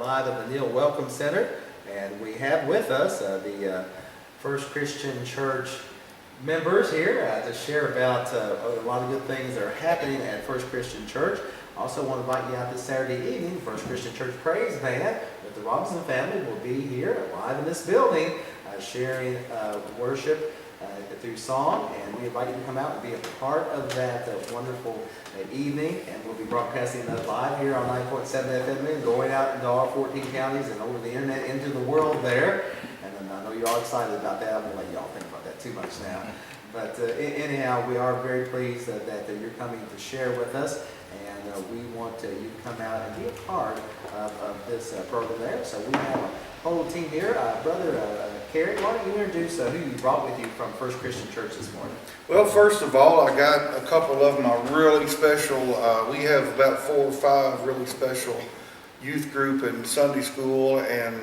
live at the Neal Welcome Center, and we have with us the First Christian Church members here to share about a lot of good things that are happening at First Christian Church. Also want to invite you out this Saturday evening. First Christian Church Praise Band with the Robinson family will be here live in this building sharing worship through song, and we invite you to come out and be a part of that wonderful evening. And we'll be broadcasting that live here on 9.7 FM and going out into all 14 counties and over the internet into the world there. And then I know you're all excited about that. I won't let y'all think about that too much now. But anyhow, we are very pleased that you're coming to share with us, and we want you to come out and be a part of this program there. So we have a whole team here. Brother Kerry, why don't you introduce who you brought with you from First Christian Church this morning? Well, first of all, I got a couple of them are really special. We have about 4 or 5 really special youth group and Sunday school and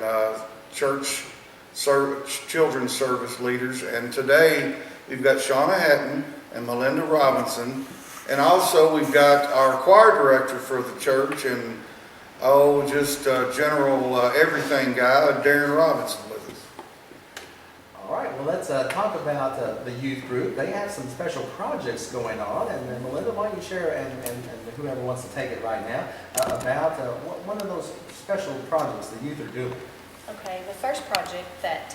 children's service leaders. And today we've got Shauna Hatton and Melinda Robinson. And also we've got our choir director for the church and just general everything guy, Darren Robinson, with us. All right, well, let's talk about the youth group. They have some special projects going on, and Melinda, why don't you share, and whoever wants to take it right now, about one of those special projects the youth are doing. Okay, the first project that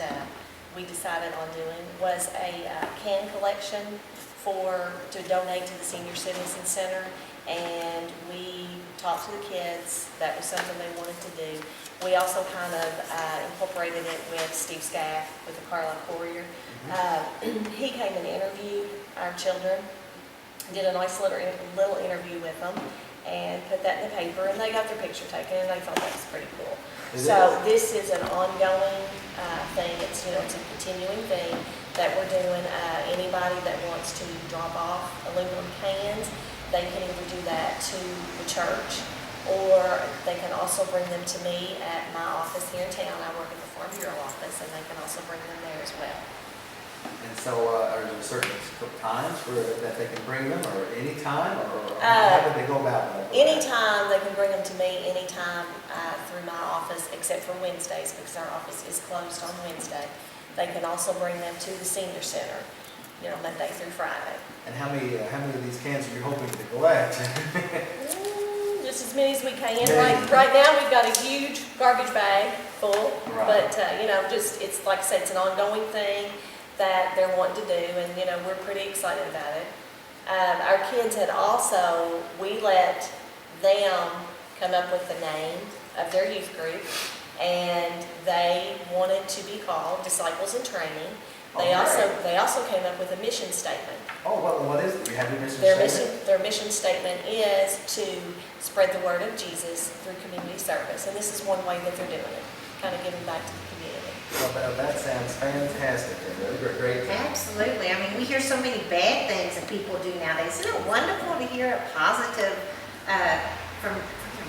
we decided on doing was a can collection to donate to the Senior Citizen Center, and we talked to the kids. That was something they wanted to do. We also kind of incorporated it with Steve Scaff with the Carlisle Courier. He came and interviewed our children, did a nice little interview with them, and put that in the paper, and they got their picture taken, and they thought that was pretty cool. This is an ongoing thing. It's it's a continuing thing that we're doing. Anybody that wants to drop off aluminum cans, they can either do that to the church, or they can also bring them to me at my office here in town. I work at the Farm Bureau office, and they can also bring them there as well. And so are there certain times that they can bring them, or any time, or how would they go about it? Anytime they can bring them to me, anytime through my office, except for Wednesdays, because our office is closed on Wednesday. They can also bring them to the Senior Center, Monday through Friday. And how many of these cans are you hoping to collect? Just as many as we can. Right now we've got a huge garbage bag full, right. But it's like I said, it's an ongoing thing that they're wanting to do, and we're pretty excited about it. Our kids had also, we let them come up with the name of their youth group, and they wanted to be called Disciples in Training. They also came up with a mission statement. Oh, what is it? Do you have your mission statement? Their mission statement is to spread the word of Jesus through community service, and this is one way that they're doing it, kind of giving back to the community. Well, that sounds fantastic. Great. Absolutely. I mean, we hear so many bad things that people do nowadays. Isn't it wonderful to hear a positive from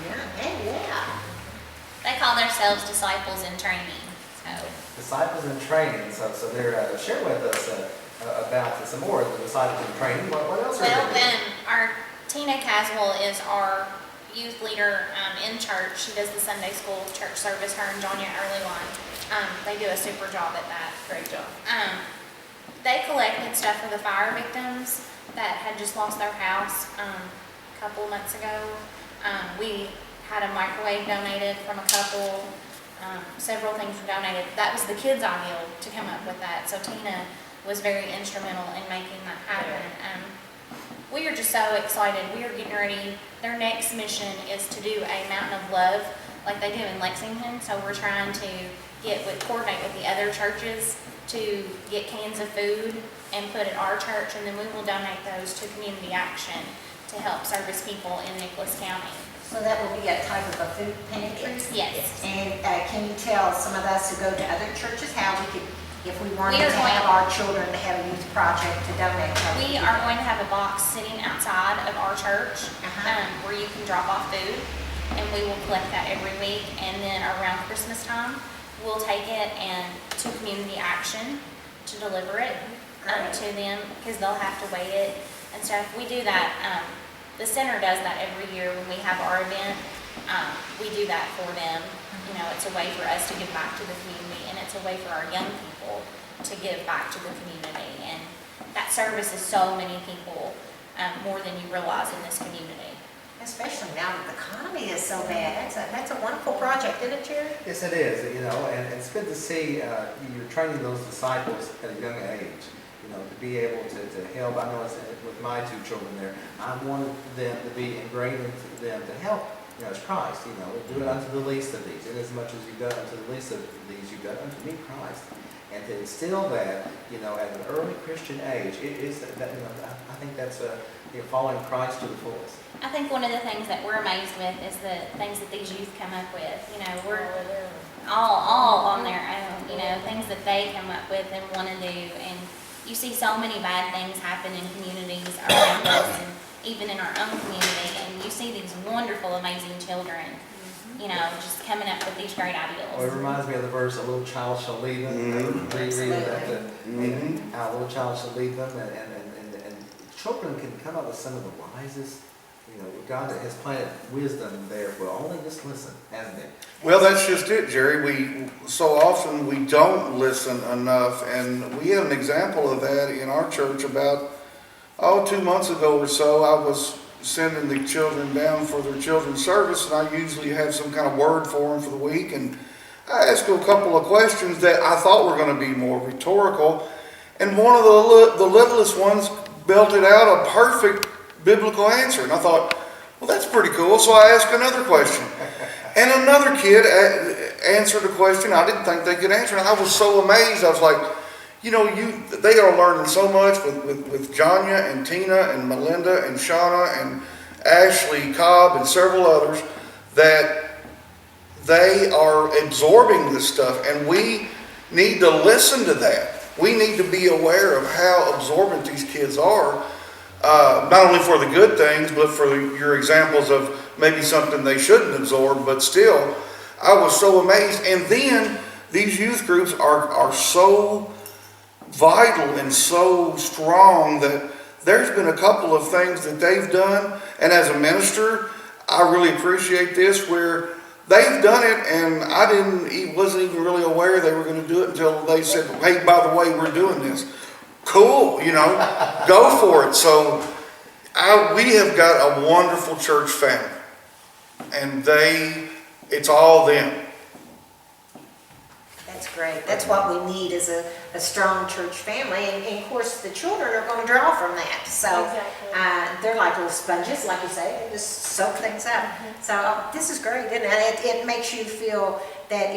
young? Hey, yeah. They call themselves Disciples in Training. So Disciples in Training. So they're share with us about some more of the Disciples in Training. What else are they doing? then our Tina Caswell is our youth leader in church. She does the Sunday school church service, her and Jonya Earlyline. They do a super job at that. Great job. They collected stuff for the fire victims that had just lost their house a couple of months ago. We had a microwave donated from a couple. Several things were donated. That was the kids' ideal to come up with that. So Tina was very instrumental in making that happen. We are just so excited. We are getting ready. Their next mission is to do a Mountain of Love like they do in Lexington. So we're trying to coordinate with the other churches to get cans of food and put at our church, and then we will donate those to Community Action to help service people in Nicholas County. So that will be a type of a food pantry? Yes. And can you tell some of us who go to other churches how we could, if we wanted to going- have our children to have a youth project to donate? We are going to have a box sitting outside of our church where you can drop off food, and we will collect that every week. And then around Christmas time, we'll take it to Community Action to deliver it to them, because they'll have to weigh it and stuff. We do that. The center does that every year when we have our event. We do that for them. you know, it's a way for us to give back to the community, and it's a way for our young people to give back to the community. And that services so many people, more than you realize in this community. Especially now that the economy is so bad. That's a wonderful project, isn't it, Jerry? Yes, it is, you know, and it's good to see you're training those disciples at a young age, you know, to be able to help. I know it's, with my two children there, I wanted them to be ingrained into them to help, you know, as Christ, you know, do it unto the least of these. And as much as you've done unto the least of these, you've done unto me, Christ. And to instill that, you know, at an early Christian age, it is that, you know, I think that's you know, following Christ to the fullest. I think one of the things that we're amazed with is the things that these youth come up with. You know, we're all on their own, you know, things that they come up with and want to do. And you see so many bad things happen in communities around us and even in our own community. And you see these wonderful, amazing children, you know, just coming up with these great ideals. Well, it reminds me of the verse, "A little child shall lead them." Reread that. And a little child shall lead them, and children can come up with some of the wisest. You know, God has planted wisdom there. Well, only just listen, hasn't it? Well, that's just it, Jerry. So often we don't listen enough, and we had an example of that in our church about 2 months ago or so. I was sending the children down for their children's service, and I usually have some kind of word for them for the week, and I asked them a couple of questions that I thought were going to be more rhetorical, and one of the littlest ones belted out a perfect biblical answer, and I thought, well, that's pretty cool. So I asked another question, and another kid answered a question I didn't think they could answer, and I was so amazed. I was like, you know, they are learning so much with Janya and Tina and Melinda and Shauna and Ashley Cobb and several others, that they are absorbing this stuff, and we need to listen to that. We need to be aware of how absorbent these kids are, not only for the good things, but for your examples of maybe something they shouldn't absorb, but still, I was so amazed. And then these youth groups are so vital and so strong that there's been a couple of things that they've done, and as a minister, I really appreciate this, where they've done it, and wasn't even really aware they were going to do it until they said, "Hey, by the way, we're doing this." Cool, you know, go for it. So we have got a wonderful church family, and it's all them. That's great. That's what we need, is a strong church family. And of course, the children are going to draw from that. So they're like little sponges, like you say, and just soak things up. So this is great, isn't it? It makes you feel that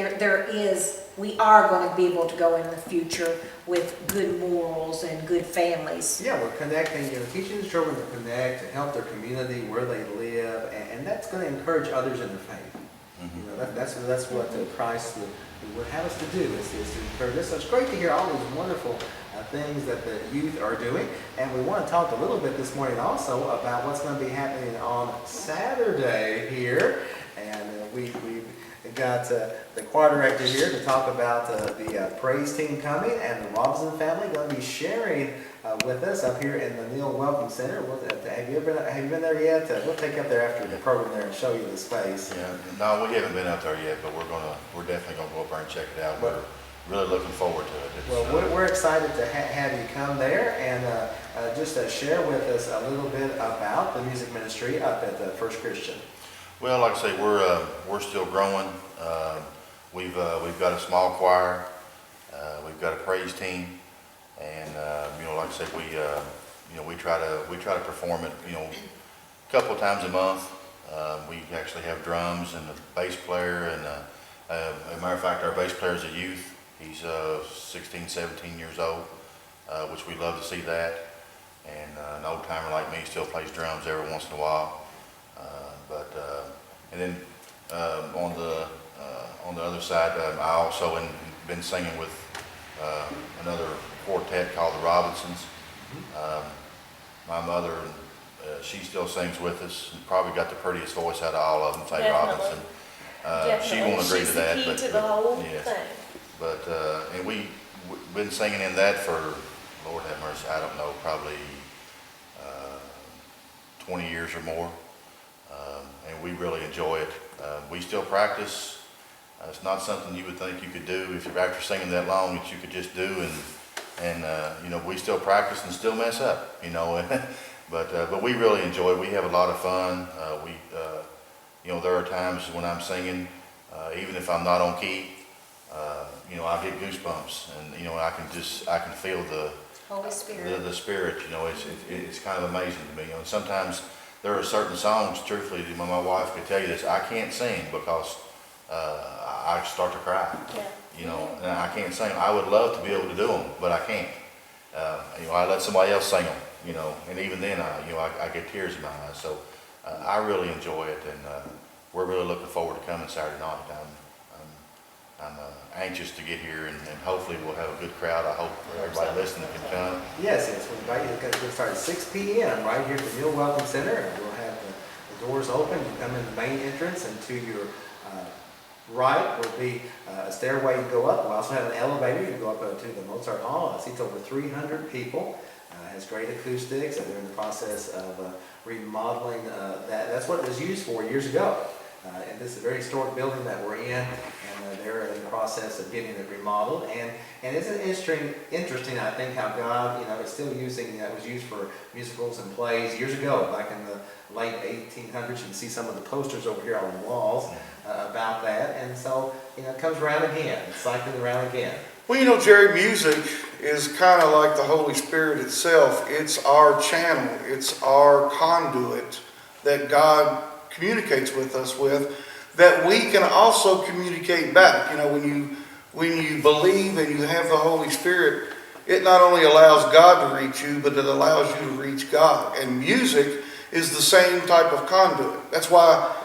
we are going to be able to go in the future with good morals and good families. Yeah, we're connecting, you know, teaching the children to connect, to help their community where they live, and that's going to encourage others in the faith. You know, that's what Christ would have us to do, is to encourage us. So it's great to hear all these wonderful things that the youth are doing, and we want to talk a little bit this morning also about what's going to be happening on Saturday here, and we've got the choir director here to talk about the praise team coming, and the Robinson family going to be sharing with us up here in the Neal Welcome Center. Have you been there yet? We'll take you up there after the program there and show you the space. Yeah, no, we haven't been out there yet, but we're definitely gonna go up there and check it out. We're really looking forward to it. Well, we're excited to have you come there and just share with us a little bit about the music ministry up at First Christian. Well, like I say, we're still growing. We've got a small choir. We've got a praise team, and you know, like I said, we try to perform it, you know, a couple of times a month. We actually have drums and a bass player, and as a matter of fact, our bass player is a youth. He's 16, 17 years old, which we love to see that. And an old timer like me still plays drums every once in a while. And then on the other side, I also been singing with another quartet called the Robinsons. My mother, she still sings with us, and probably got the prettiest voice out of all of them, Faye Robinson. She won't agree to that, but to the whole yes. thing. But and we've been singing in that for, Lord have mercy, I don't know, probably 20 years or more, and we really enjoy it. We still practice It's not something you would think you could do if you're after singing that long that you could just do, and you know, we still practice and still mess up, you know, but we really enjoy it. We have a lot of fun. You know, there are times when I'm singing, even if I'm not on key, you know, I get goosebumps, and you know, I can feel the Holy Spirit. the spirit. You know, it's kind of amazing to me. You know, and sometimes there are certain songs, truthfully, my wife could tell you this, I can't sing because I start to cry. Yeah. You know, and I can't sing. I would love to be able to do them, but I can't. You know, I let somebody else sing them. You know, and even then, I get tears in my eyes. So I really enjoy it, and we're really looking forward to coming Saturday night. I'm anxious to get here, and hopefully we'll have a good crowd. I hope everybody listening can come. Yes, we invite you to get started at 6 p.m. right here at the Meal Welcome Center. We'll have the doors open. You come in the main entrance, and to your right will be a stairway you go up. We also have an elevator. You go up to the Mozart Hall. It seats over 300 people. Has great acoustics. They're in the process of remodeling that. That's what it was used for years ago. And this is a very historic building that we're in, and they're in the process of getting it remodeled. And it's interesting, I think, how God, you know, is still using, it was used for musicals and plays years ago, back in the late 1800s. You can see some of the posters over here on the walls about that. And so, you know, it comes around again. It's cycling around again. Well, you know, Jerry, music is kind of like the Holy Spirit itself. It's our channel. It's our conduit that God communicates with us with, that we can also communicate back. You know, when you believe and you have the Holy Spirit, it not only allows God to reach you, but it allows you to reach God. And music is the same type of conduit. That's why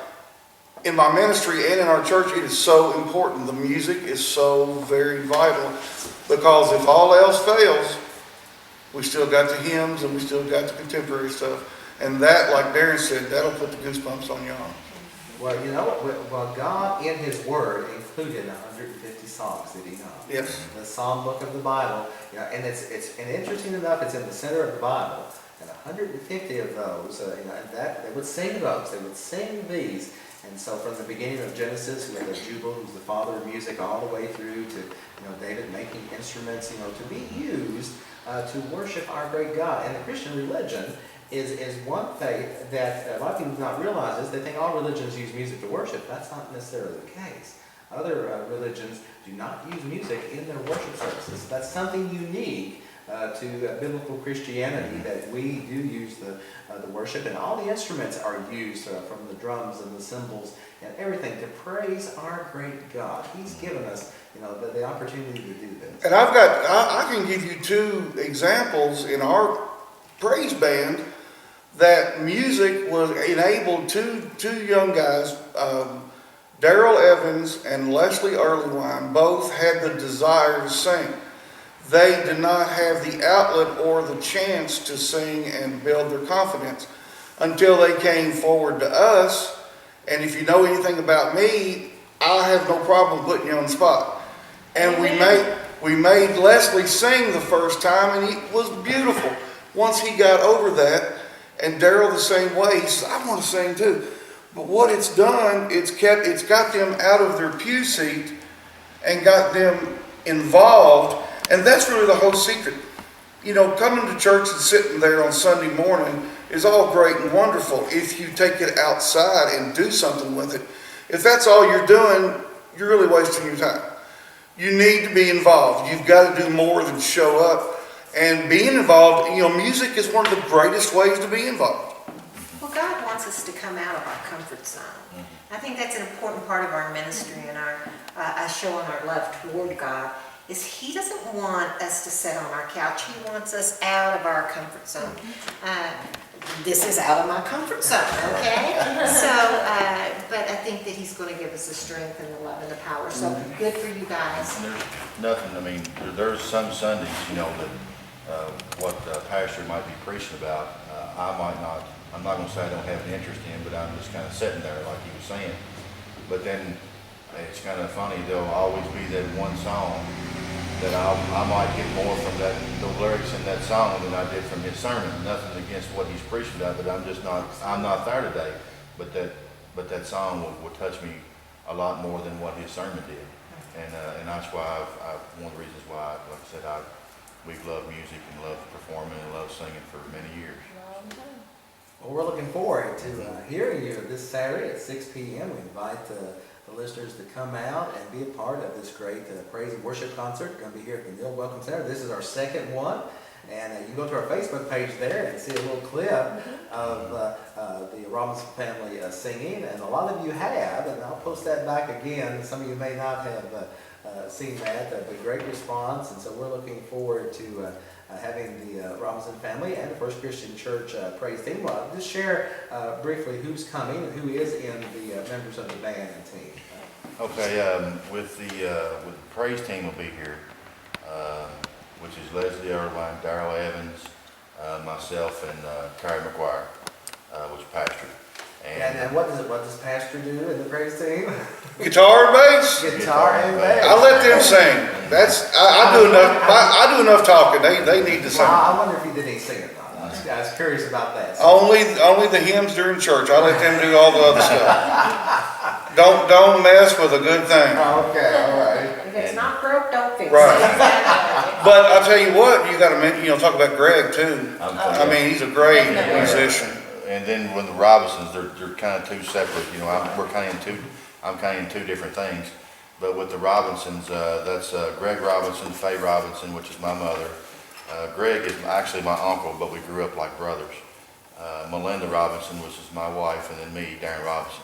in my ministry and in our church, it is so important. The music is so very vital, because if all else fails, we still got the hymns and we still got the contemporary stuff. And that, like Darren said, that'll put the goosebumps on y'all. Well, you know, well, God in His Word included 150 songs, did He not? Yes. The Psalm book of the Bible, you know, and and interesting enough, it's in the center of the Bible, and 150 of those, you know, and that they would sing those, they would sing these. And so from the beginning of Genesis, with Jubal, who's the father of music, all the way through to, you know, David making instruments, you know, to be used to worship our great God. And the Christian religion is one faith that a lot of people do not realize is they think all religions use music to worship. That's not necessarily the case. Other religions do not use music in their worship services. That's something unique to biblical Christianity, that we do use the worship, and all the instruments are used from the drums and the cymbals and everything to praise our great God. He's given us, you know, the opportunity to do this. And I can give you two examples in our praise band that music was enabled. Two young guys, Daryl Evans and Leslie Earlywine, both had the desire to sing. They did not have the outlet or the chance to sing and build their confidence until they came forward to us. And if you know anything about me, I have no problem putting you on the spot. And we made Leslie sing the first time, and it was beautiful. Once he got over that, and Daryl the same way, he said, I want to sing too. But what it's done, it's got them out of their pew seat and got them involved. And that's really the whole secret. You know, coming to church and sitting there on Sunday morning is all great and wonderful if you take it outside and do something with it. If that's all you're doing, you're really wasting your time. You need to be involved. You've got to do more than show up. And being involved, you know, music is one of the greatest ways to be involved. Well, God wants us to come out of our comfort zone. I think that's an important part of our ministry and our showing our love toward God. Is He doesn't want us to sit on our couch. He wants us out of our comfort zone. This is out of my comfort zone, okay? So, but I think that He's going to give us the strength and the love and the power. So good for you guys. And there's nothing, I mean, there's some Sundays, you know, that what pastor might be preaching about, I'm not going to say I don't have an interest in, but I'm just kind of sitting there like he was saying. But then it's kind of funny, there'll always be that one song that I might get more from the lyrics in that song than I did from his sermon. Nothing against what he's preaching about, but I'm not there today. But that song will touch me a lot more than what his sermon did. And that's why one of the reasons why, like I said, we've loved music and loved performing and loved singing for many years. Well, we're looking forward to hearing you this Saturday at 6 p.m. We invite the listeners to come out and be a part of this great praise and worship concert. Going to be here at the Neil Welcome Center. This is our second one. And you can go to our Facebook page there and see a little clip of the Robinson family singing. And a lot of you have, and I'll post that back again. Some of you may not have seen that, but great response. And so we're looking forward to having the Robinson family and the First Christian Church praise team. Well, just share briefly who's coming and who is in the members of the band and team. Okay, with the praise team will be here, which is Leslie Irvine, Darrell Evans, myself, and Terry McGuire, which is pastor. And what does Pastor do in the praise team? Guitar and bass. Guitar and bass. I let them sing. I do enough. I do enough talking. They need to sing. Well, I wonder if he did any singing. I was curious about that. Only the hymns during church. I let them do all the other stuff. Don't mess with a good thing. Okay, all right. If it's not broke, don't fix it. Right. But I'll tell you what, you got to mention. Talk about Greg too. I mean, he's a great musician. And then with the Robinsons, they're kind of two separate. I'm kind of in two different things. But with the Robinsons, that's Greg Robinson, Faye Robinson, which is my mother. Greg is actually my uncle, but we grew up like brothers. Melinda Robinson, which is my wife, and then me, Darren Robinson.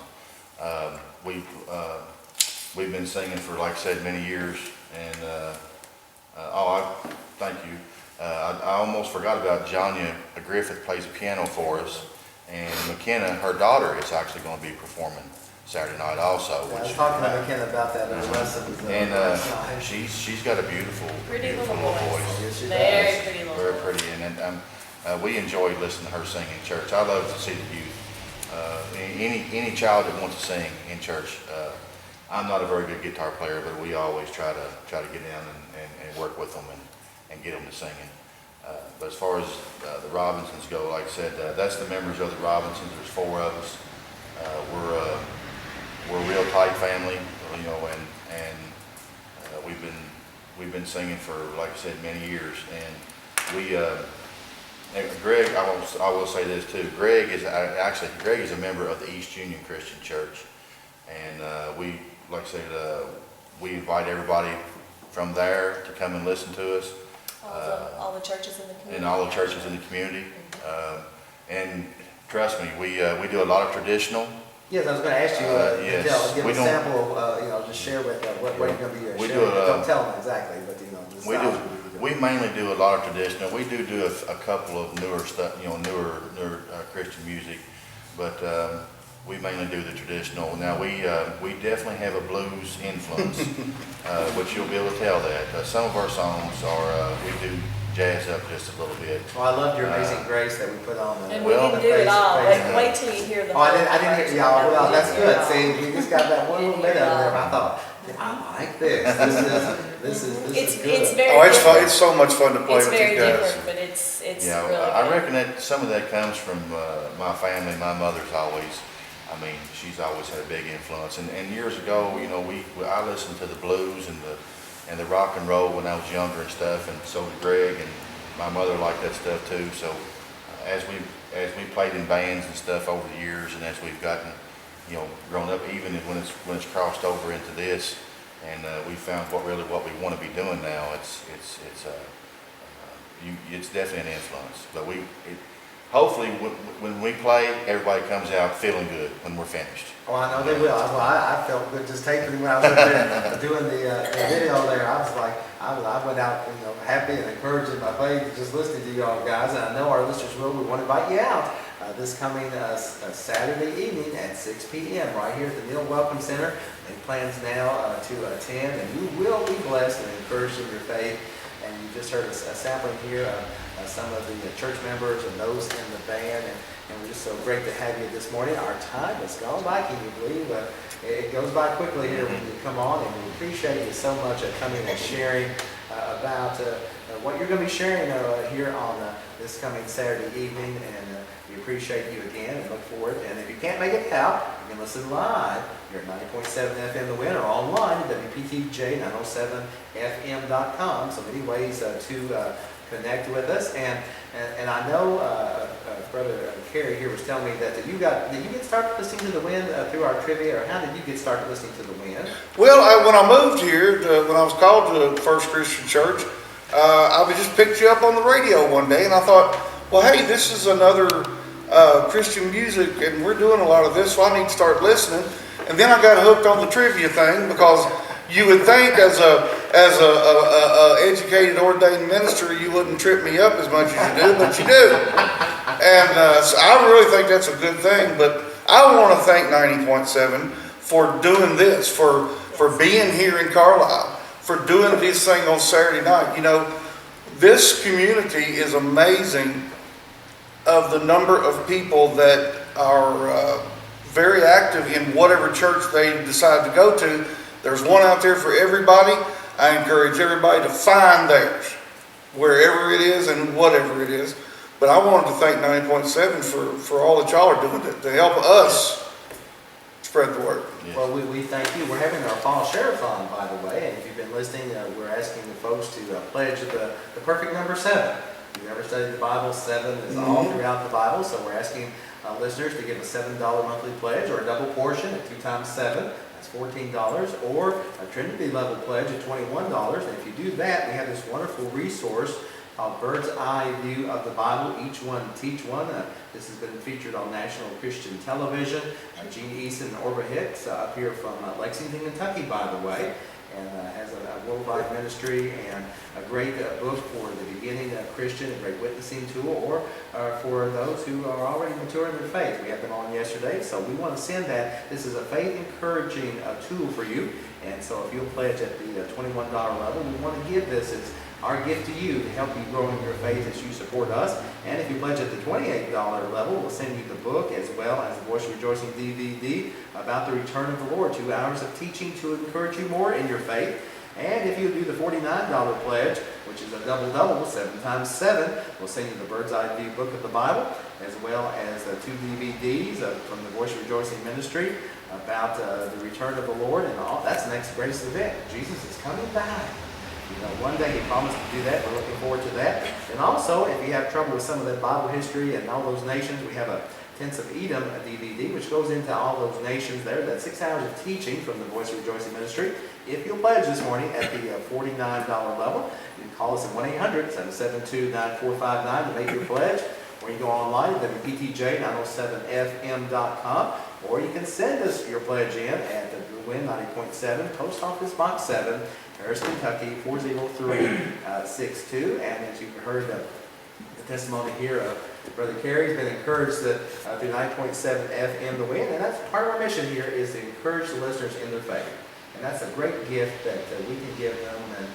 We've been singing for, like I said, many years. And thank you. I almost forgot about Jonya Griffith plays piano for us, and McKenna, her daughter, is actually going to be performing Saturday night also. I was talking to McKenna about that in the lessons. And she's got a beautiful, Pretty beautiful little voice. voice. Yes, she Very does. pretty little Very voice. pretty, and we enjoyed listening to her sing in church. I love to see the youth. Any child that wants to sing in church. I'm not a very good guitar player, but we always try to get down and work with them and get them to singing. But as far as the Robinsons go, like I said, that's the members of the Robinsons. There's 4 of us. We're a real tight family, and we've been singing for, like I said, many years. And Greg, I will say this too. Greg is a member of the East Union Christian Church, and like I said, we invite everybody from there to come and listen to us. All the churches in the community. In all the churches in the community. And trust me, we do a lot of traditional. Yes, I was going to ask you yes. give We a don't- sample, just share with what you're going to be We sharing. do, Don't tell them exactly, but the style that We mainly do a lot of traditional. We do a couple of newer stuff, newer Christian music, but we mainly do the traditional. Now we definitely have a blues influence, which you'll be able to tell that. Some of our songs are we do jazz up just a little bit. Well, I loved your Amazing Grace that we put on the And we we didn't didn't do it all. Facebook. Wait till you hear the. Oh, I didn't hear y'all. Well, that's good. Yeah. See, we just got that one little bit of there. I thought, I like this. This is good. It's very. Oh, it's fun. different. It's so much fun to play It's with very you guys. different, but it's Yeah, really I good. reckon that some of that comes from my family. My mother's always, she's always had a big influence. And years ago, I listened to the blues and the rock and roll when I was younger and stuff, and so did Greg, and my mother liked that stuff too. So as we played in bands and stuff over the years, and as we've gotten, grown up, even when it's crossed over into this, and we found what we want to be doing now, it's definitely an influence. But hopefully when we play, everybody comes out feeling good when we're finished. Oh, I know they will. I felt good just taping when I was up there doing the video there. I was like, I went out, happy and encouraged in my faith just listening to y'all guys. And I know our listeners will. We want to invite you out this coming Saturday evening at 6 p.m. right here at the Neil Welcome Center. Make plans now to attend, and you will be blessed and encouraged in your faith. And you just heard a sampling here of some of the church members and those in the band, and we're just so great to have you this morning. Our time has gone by, can you believe? It goes by quickly here when you come on, and we appreciate you so much coming and sharing about what you're going to be sharing here on this coming Saturday evening, and we appreciate you again and look forward. And if you can't make it out, you can listen live, you're at 90.7 FM The Win, or online at WPTJ907FM.com. So many ways to connect with us. And I know Brother Kerry here was telling me that did you get started listening to The Wind through our trivia, or how did you get started listening to The Wind? Well, when I moved here, when I was called to First Christian Church, I would just picked you up on the radio one day, and I thought, well, hey, this is another Christian music, and we're doing a lot of this, so I need to start listening. And then I got hooked on the trivia thing, because you would think as a educated, ordained minister, you wouldn't trip me up as much as you do, but you do. And so I really think that's a good thing. But I want to thank 90.7 for doing this, for being here in Carlisle, for doing this thing on Saturday night. You know, this community is amazing of the number of people that are very active in whatever church they decide to go to. There's one out there for everybody. I encourage everybody to find theirs, wherever it is and whatever it is. But I wanted to thank 90.7 for all that y'all are doing to help us spread the word. Yes. Well, we thank you. We're having our fall share-a-thon, by the way, and if you've been listening, we're asking the folks to pledge the perfect number 7. If you've ever studied the Bible, 7 is all throughout the Bible, so we're asking listeners to give a $7 monthly pledge, or a double portion at 2 times 7. That's $14, or a Trinity level pledge at $21. And if you do that, we have this wonderful resource called Bird's Eye View of the Bible, Each One Teach One. This has been featured on national Christian television. Gene Eason and Orva Hicks up here from Lexington, Kentucky, by the way, and has a worldwide ministry, and a great book for the beginning Christian, a great witnessing tool, or for those who are already mature in their faith. We had them on yesterday, so we want to send that. This is a faith encouraging tool for you, and so if you'll pledge at the $21 level, we want to give this as our gift to you to help you grow in your faith as you support us. And if you pledge at the $28 level, we'll send you the book as well as the Voice of Rejoicing DVD about the return of the Lord, 2 hours of teaching to encourage you more in your faith. And if you do the $49 pledge, which is a double-double, 7 times 7, we'll send you the Bird's Eye View book of the Bible, as well as 2 DVDs from the Voice of Rejoicing Ministry about the return of the Lord and all. That's the next greatest event. Jesus is coming back. You know, one day He promised to do that. We're looking forward to that. And also, if you have trouble with some of that Bible history and all those nations, we have a Tents of Edom DVD, which goes into all those nations there. That's 6 hours of teaching from the Voice of Rejoicing Ministry. If you'll pledge this morning at the $49 level, you can call us at 1-800-772-9459 to make your pledge. Or you go online at WPTJ907FM.com. Or you can send us your pledge in at the WIN 90.7, Post Office Box 7, Paris, Kentucky 40362. And as you've heard the testimony here of Brother Kerry's been encouraged through 9.7 FM The Win, and that's part of our mission here, is to encourage the listeners in their faith. And that's a great gift that we can give them, and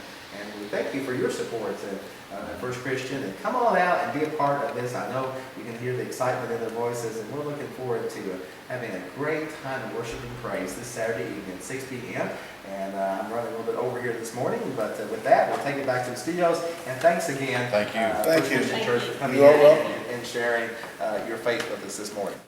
we thank you for your support at First Christian. And come on out and be a part of this. I know you can hear the excitement in their voices, and we're looking forward to having a great time of worship and praise this Saturday evening at 6 p.m. And I'm running a little bit over here this morning, but with that, we'll take it back to the studios. And thanks again, Thank you. Thank First you. Christian Church, for coming You are in welcome. and sharing your faith with us this morning.